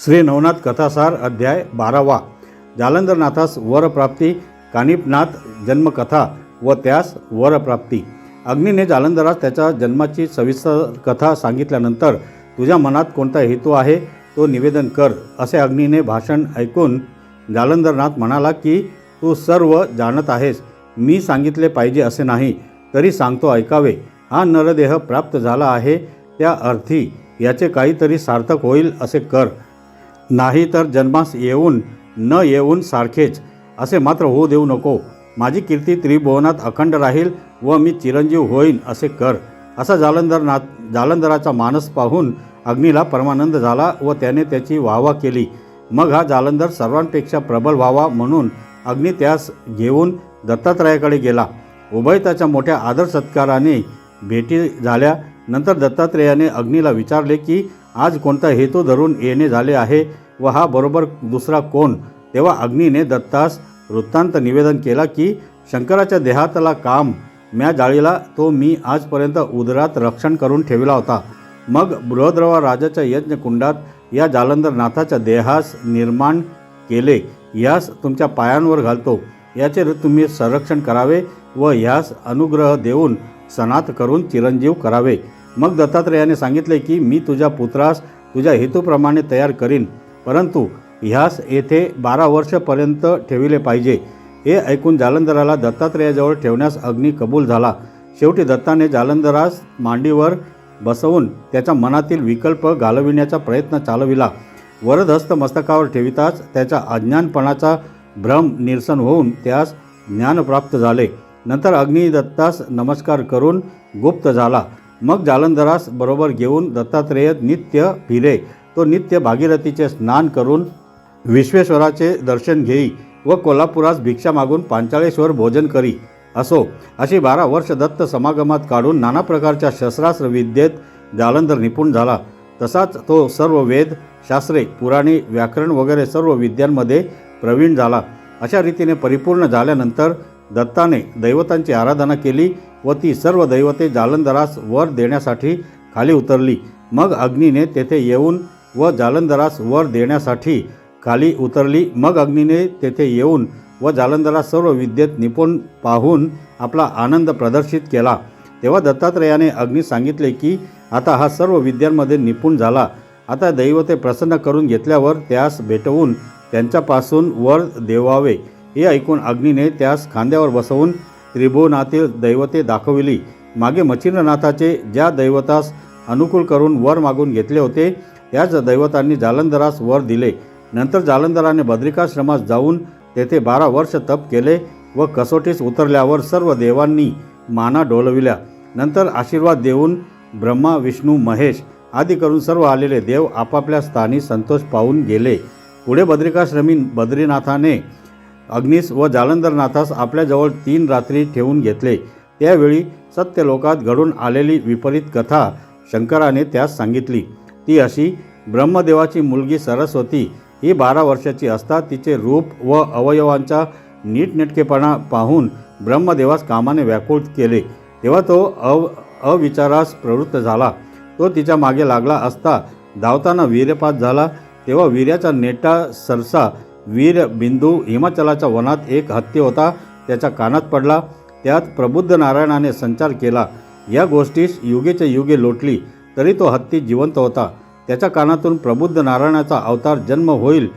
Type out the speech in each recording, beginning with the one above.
श्री नवनाथ कथासार अध्याय 12वा। जालंधरनाथास वरप्राप्ती। कानिपनाथ जन्मकथा व त्यास वरप्राप्ती। अग्नीने जालंधरास त्याच्या जन्माची सविस्तर कथा सांगितल्यानंतर तुझ्या मनात कोणता हेतू आहे तो निवेदन कर, असे अग्नीने भाषण ऐकून जालंधरनाथ म्हणाला की तू सर्व जाणत आहेस, मी सांगितले पाहिजे असे नाही, तरी सांगतो ऐकावे। हा नरदेह प्राप्त झाला आहे, त्या अर्थी याचे काहीतरी सार्थक होईल असे कर, नाही तर जन्मास येऊन न येऊन सारखेच असे मात्र होऊ देऊ नको। माझी कीर्ती त्रिभुवनात अखंड राहील व मी चिरंजीव होईन असे कर। असा जालंधराचा मानस पाहून अग्नीला परमानंद झाला व त्याने त्याची वाहवा केली। मग हा जालंधर सर्वांपेक्षा प्रबल व्हावा म्हणून अग्नी त्यास घेऊन दत्तात्रयाकडे गेला। उभयताच्या मोठ्या आदर सत्काराने भेटी झाल्या। नंतर दत्तात्रेयाने अग्नीला विचारले की आज कोणता हेतू धरून येणे झाले आहे व हा बरोबर दुसरा कोण। तेव्हा अग्नीने दत्तास वृत्तांत निवेदन केला की शंकराच्या देहातला काम म्या जाळीला तो मी आजपर्यंत उदरात रक्षण करून ठेवला होता। मग बृहद्रवा राजाच्या यज्ञकुंडात या जालंधरनाथाच्या देहास निर्माण केले, यास तुमच्या पायांवर घालतो, याचे तुम्ही संरक्षण करावे व यास अनुग्रह देऊन सनात करून चिरंजीव करावे। मग दत्तात्रेयाने सांगितले की मी तुझ्या पुत्रास तुझ्या हेतूप्रमाणे तयार करीन, परंतु ह्यास येथे 12 वर्षापर्यंत ठेविले पाहिजे। हे ऐकून जालंधराला दत्तात्रेयाजवळ ठेवण्यास अग्नी कबूल झाला। शेवटी दत्ताने जालंधरास मांडीवर बसवून त्याच्या मनातील विकल्प घालविण्याचा प्रयत्न चालविला। वरदहस्त मस्तकावर ठेविताच त्याच्या अज्ञानपणाचा भ्रम निरसन होऊन त्यास ज्ञान प्राप्त झाले। नंतर अग्नी दत्तास नमस्कार करून गुप्त झाला। मग जालंधरास बरोबर घेऊन दत्तात्रेय नित्य फिरे। तो नित्य भागीरथीचे स्नान करून विश्वेश्वराचे दर्शन घेई व कोल्हापुरास भिक्षा मागून पांचाळेश्वर भोजन करी। असो अशी 12 वर्ष दत्त समागमात काढून नाना प्रकारच्या शस्त्रास्त्र विद्येत जालंधर निपुण झाला। तसाच तो सर्व वेद शास्त्रे पुराणे व्याकरण वगैरे सर्व विद्यांमध्ये प्रवीण झाला। अशा रीतीने परिपूर्ण झाल्यानंतर दत्ताने दैवतांची आराधना केली व ती सर्व दैवते जालंधरास वर देण्यासाठी खाली उतरली। मग अग्नीने तेथे येऊन व जालंधरास वर देण्यासाठी खाली उतरली। मग अग्नीने तेथे येऊन व जालंधरास सर्व विद्येत निपुण पाहून आपला आनंद प्रदर्शित केला। तेव्हा दत्तात्रेयाने अग्नी सांगितले की आता हा सर्व विद्यांमध्ये निपुण झाला, आता दैवते प्रसन्न करून घेतल्यावर त्यास भेटवून त्यांच्यापासून वर देवावे। हे ऐकून अग्नीने त्यास खांद्यावर बसवून त्रिभुवनातील दैवते दाखविली। मागे मच्छिंद्रनाथाचे ज्या दैवतास अनुकूल करून वर मागून घेतले होते त्याच दैवतांनी जालंधरास वर दिले। नंतर जालंधराने बद्रिकाश्रमास जाऊन तेथे 12 वर्ष तप केले व कसोटीस उतरल्यावर सर्व देवांनी माना डोलविल्या। नंतर आशीर्वाद देऊन ब्रह्मा विष्णू महेश आदी करून सर्व आलेले देव आपापल्या स्थानी संतोष पावून गेले। पुढे बद्रिकाश्रमी बद्रीनाथाने अग्नीस व जालंधरनाथास आपल्याजवळ 3 रात्री ठेवून घेतले। त्यावेळी सत्यलोकात घडून आलेली विपरीत कथा शंकराने त्यास सांगितली। ती अशी: ब्रह्मदेवाची मुलगी सरस्वती ही 12 वर्षाची असता तिचे रूप व अवयवांचा नीटनेटकेपणा पाहून ब्रह्मदेवास कामाने व्याकुळ केले। तेव्हा तो अविचारास प्रवृत्त झाला। तो तिच्या मागे लागला असता धावताना वीर्यपात झाला। तेव्हा वीर्याचा नेटा सरसा वीर बिंदू हिमाचलाच्या वनात एक हत्ती होता, त्याच्या कानात पडला। त्यात प्रबुद्ध नारायणाने संचार केला। या गोष्टीस युगेच्या युगे लोटली तरी तो हत्ती जिवंत होता। त्याच्या कानातून प्रबुद्ध नारायणाचा अवतार जन्म होईल,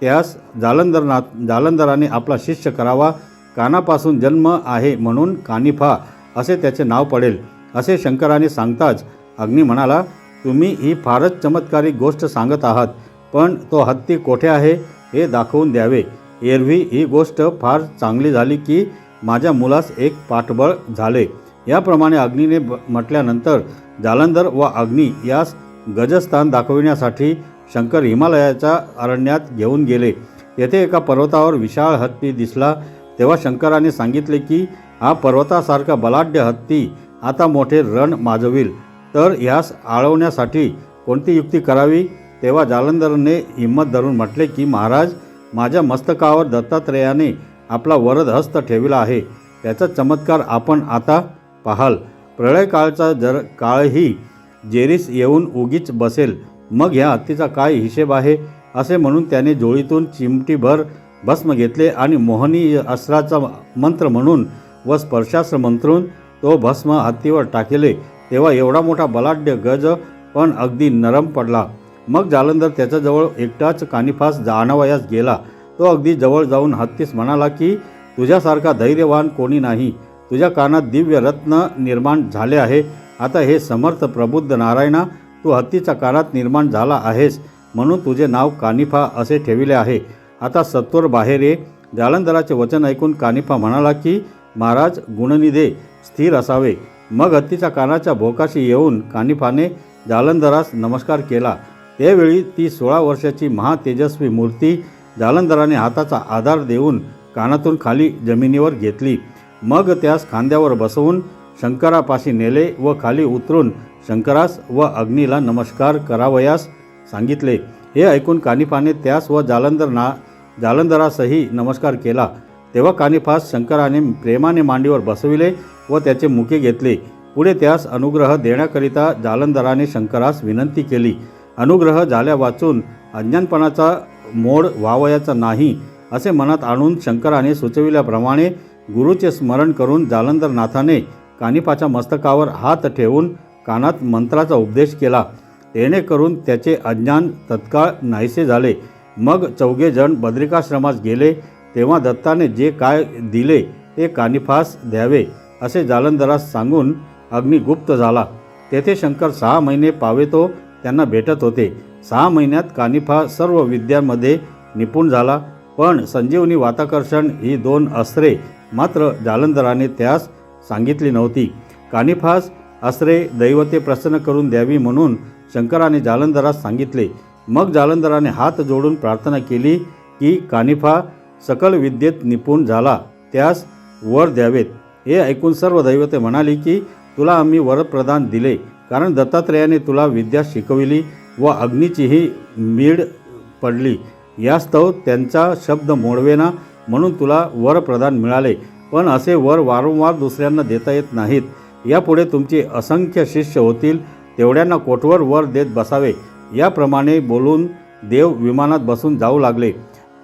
त्यास जालंधराने आपला शिष्य करावा। कानापासून जन्म आहे म्हणून कानिफा असे त्याचे नाव पडेल, असे शंकराने सांगताच अग्नी म्हणाला, तुम्ही ही फारच चमत्कारिक गोष्ट सांगत आहात, पण तो हत्ती कोठे आहे हे दाखवून द्यावे। एरवी ही गोष्ट फार चांगली झाली की माझ्या मुलास एक पाठबळ झाले। याप्रमाणे अग्नीने म्हटल्यानंतर जालंधर व अग्नी यास गजस्थान दाखविण्यासाठी शंकर हिमालयाच्या अरण्यात घेऊन गेले। तेथे एका पर्वतावर विशाळ हत्ती दिसला। तेव्हा शंकराने सांगितले की हा पर्वतासारखा बलाढ्य हत्ती आता मोठे रण माजविल, तर ह्यास आळवण्यासाठी कोणती युक्ती करावी। तेव्हा जालंधरने हिंमत धरून म्हटले की महाराज, माझ्या मस्तकावर दत्तात्रेयाने आपला वरद हस्त ठेविला आहे, त्याचा चमत्कार आपण आता पाहाल। प्रळय काळचा काळही जेरीस येऊन उगीच बसेल, मग ह्या हत्तीचा काय हिशेब आहे असे म्हणून त्याने जोळीतून चिमटीभर भस्म घेतले आणि मोहनी अस्त्राचा मंत्र म्हणून व स्पर्शास्त्र मंत्रून तो भस्म हत्तीवर टाकले, तेव्हा एवढा मोठा बलाढ्य गज पण अगदी नरम पडला. मग जालंधर त्याच्याजवळ एकटाच कानिफास आणावयास गेला. तो अगदी जवळ जाऊन हत्तीस म्हणाला की तुझ्यासारखा धैर्यवान कोणी नाही. तुझ्या कानात दिव्य रत्न निर्माण झाले आहे. आता हे समर्थ प्रबुद्ध नारायणा, तू हत्तीच्या कानात निर्माण झाला आहेस म्हणून तुझे नाव कानिफा असे ठेविले आहे. आता सत्वर बाहेर ये. जालंधराचे वचन ऐकून कानिफा म्हणाला की महाराज, गुणनिधे स्थिर असावे. मग हत्तीच्या कानाच्या भोकाशी येऊन कानिफाने जालंधरास नमस्कार केला. त्यावेळी ती 16 वर्षाची महातेजस्वी मूर्ती जालंधराने हाताचा आधार देऊन कानातून खाली जमिनीवर घेतली. मग त्यास खांद्यावर बसवून शंकरापाशी नेले व खाली उतरून शंकरास व अग्नीला नमस्कार करावयास सांगितले. हे ऐकून कानिफाने त्यास व जालंधरासही नमस्कार केला. तेव्हा कानिफास शंकराने प्रेमाने मांडीवर बसविले व त्याचे मुके घेतले. पुढे त्यास अनुग्रह देण्याकरिता जालंधराने शंकरास विनंती केली. अनुग्रह झाल्या वाचून अज्ञानपणाचा मोड व्हावयाचा नाही असे मनात आणून शंकराने सुचविल्याप्रमाणे गुरुचे स्मरण करून जालंधरनाथाने कानिफाच्या मस्तकावर हात ठेवून कानात मंत्राचा उपदेश केला. जेणेकरून त्याचे अज्ञान तत्काळ नाहीसे झाले. मग 4 जण बद्रिकाश्रमास गेले. तेव्हा दत्ताने जे काय दिले ते कानिफास द्यावे असे जालंधरास सांगून अग्नी गुप्त झाला. तेथे शंकर 6 महिने पावेतो त्यांना भेटत होते. 6 महिन्यात कानिफा सर्व विद्यांमध्ये निपुण झाला. पण संजीवनी वाताकर्षण ही 2 अस्त्रे मात्र जालंधराने त्यास सांगितली नव्हती. कानिफास अस्त्रे दैवते प्रसन्न करून द्यावी म्हणून शंकराने जालंधरास सांगितले. मग जालंधराने हात जोडून प्रार्थना केली की कानिफा सकल विद्येत निपुण झाला, त्यास वर द्यावेत. हे ऐकून सर्व दैवते म्हणाली की तुला आम्ही वरप्रदान दिले, कारण दत्तात्रेयाने तुला विद्या शिकविली व अग्नीचीही मीड पडली. यास्तव त्यांचा शब्द मोडवेना म्हणून तुला वरप्रदान मिळाले. पण असे वर वारंवार दुसऱ्यांना देता येत नाहीत. यापुढे तुमचे असंख्य शिष्य होतील, तेवढ्यांना कोटवर वर देत बसावे. याप्रमाणे बोलून देव विमानात बसून जाऊ लागले.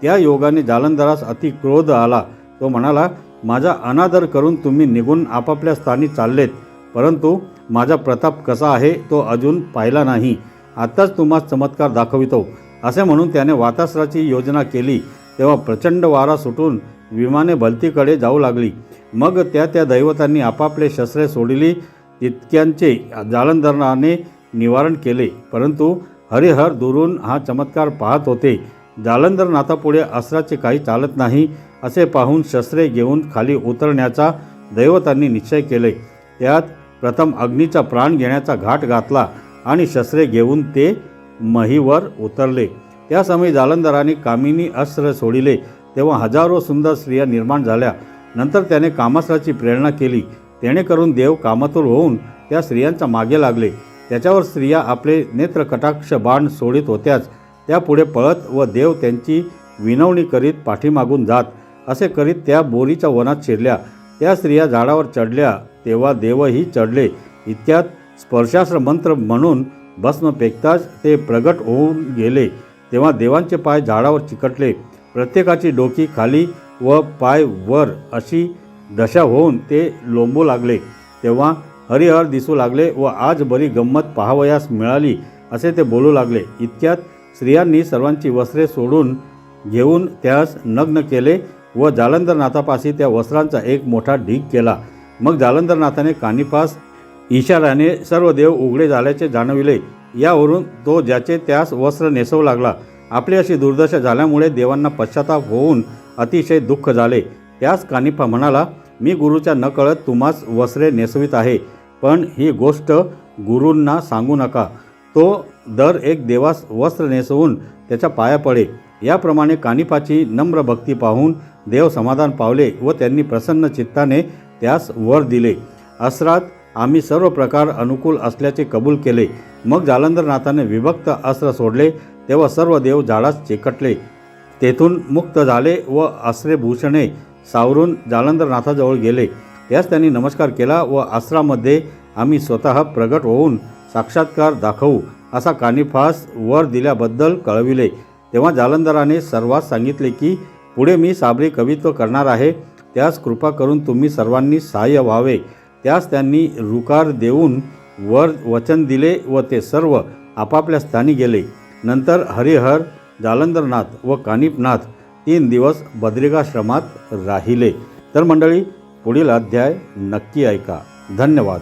त्या योगाने जालंधरास अति क्रोध आला. तो म्हणाला, माझा अनादर करून तुम्ही निघून आपापल्या स्थानी चाललेत, परंतु माझा प्रताप कसा आहे तो अजून पाहिला नाही. आत्ताच तुम्हास चमत्कार दाखवितो. असे म्हणून त्याने वातास्त्राची योजना केली. तेव्हा प्रचंड वारा सुटून विमाने भलतीकडे जाऊ लागली. मग त्या दैवतांनी आपापले शस्त्रे सोडली. तितक्यांचे जालंधराने निवारण केले. परंतु हरिहर दुरून हा चमत्कार पाहत होते. जालंधरनाथापुढे अस्त्राचे काही चालत नाही असे पाहून शस्त्रे घेऊन खाली उतरण्याचा दैवतांनी निश्चय केले. त्यात प्रथम अग्नीचा प्राण घेण्याचा घाट घातला आणि शस्त्रे घेऊन ते महीवर उतरले. त्या समयी जालंधराने कामिनी अस्त्र सोडिले. तेव्हा हजारो सुंदर स्त्रिया निर्माण झाल्या. नंतर त्याने कामास्त्राची प्रेरणा केली. जेणेकरून देव कामातुर होऊन त्या स्त्रियांच्या मागे लागले. त्याच्यावर स्त्रिया आपले नेत्रकटाक्ष बाण सोडित होत्याच. त्यापुढे पळत व देव त्यांची विनवणी करीत पाठीमागून जात. असे करीत त्या बोरीच्या वनात शिरल्या. त्या स्त्रिया झाडावर चढल्या तेव्हा देवही चढले. इतक्यात स्पर्शास्त्र मंत्र म्हणून भस्म पेकताच ते प्रगट होऊन गेले. तेव्हा देवांचे पाय झाडावर चिकटले. प्रत्येकाची डोकी खाली व पाय वर अशी दशा होऊन ते लोंबू लागले. तेव्हा हरिहर दिसू लागले व आज बरी गंमत पाहावयास मिळाली असे ते बोलू लागले. इतक्यात स्त्रियांनी सर्वांची वस्त्रे सोडून घेऊन त्यास नग्न केले व जालंधरनाथापाशी त्या वस्त्रांचा एक मोठा ढीग केला. मग जालंधरनाथाने कानिफास इशाऱ्याने सर्व देव उघडे झाल्याचे जाणविले. यावरून तो ज्याचे त्यास वस्त्र नेसवू लागला. आपली अशी दुर्दशा झाल्यामुळे देवांना पश्चाताप होऊन अतिशय दुःख झाले. त्यास कानिफा म्हणाला, मी गुरुच्या नकळत तुम्हास वस्त्रे नेसवित आहे, पण ही गोष्ट गुरूंना सांगू नका. तो दर एक देवास वस्त्र नेसवून त्याच्या पाया पडे. याप्रमाणे कानिफाची नम्र भक्ती पाहून देव समाधान पावले व त्यांनी प्रसन्न चित्ताने त्यास वर दिले. अस्त्रात आम्ही सर्व प्रकार अनुकूल असल्याचे कबूल केले. मग जालंधरनाथाने विभक्त अस्त्र सोडले. तेव्हा सर्व देव झाडास चिकटले. तेथून मुक्त झाले व अस्त्रेभूषणे सावरून जालंधरनाथाजवळ गेले. त्यास त्यांनी नमस्कार केला व अस्त्रामध्ये आम्ही स्वतः प्रगट होऊन साक्षात्कार दाखवू असा कानिफास वर दिल्याबद्दल कळविले। तेव्हा जालंधराने सर्वांस सांगितले की पुढे मी साबरी कवित्व करणार आहे, त्यास कृपा करून तुम्ही सर्वांनी सहाय्य व्हावे। त्यास त्यांनी रुकार देऊन वर वचन दिले व ते सर्व आपापल्या स्थानी गेले। नंतर हरिहर, जालंधरनाथ व कानिफनाथ 3 दिवस बद्रिकाश्रमात राहिले। तर मंडळी, पुढील अध्याय नक्की ऐका। धन्यवाद।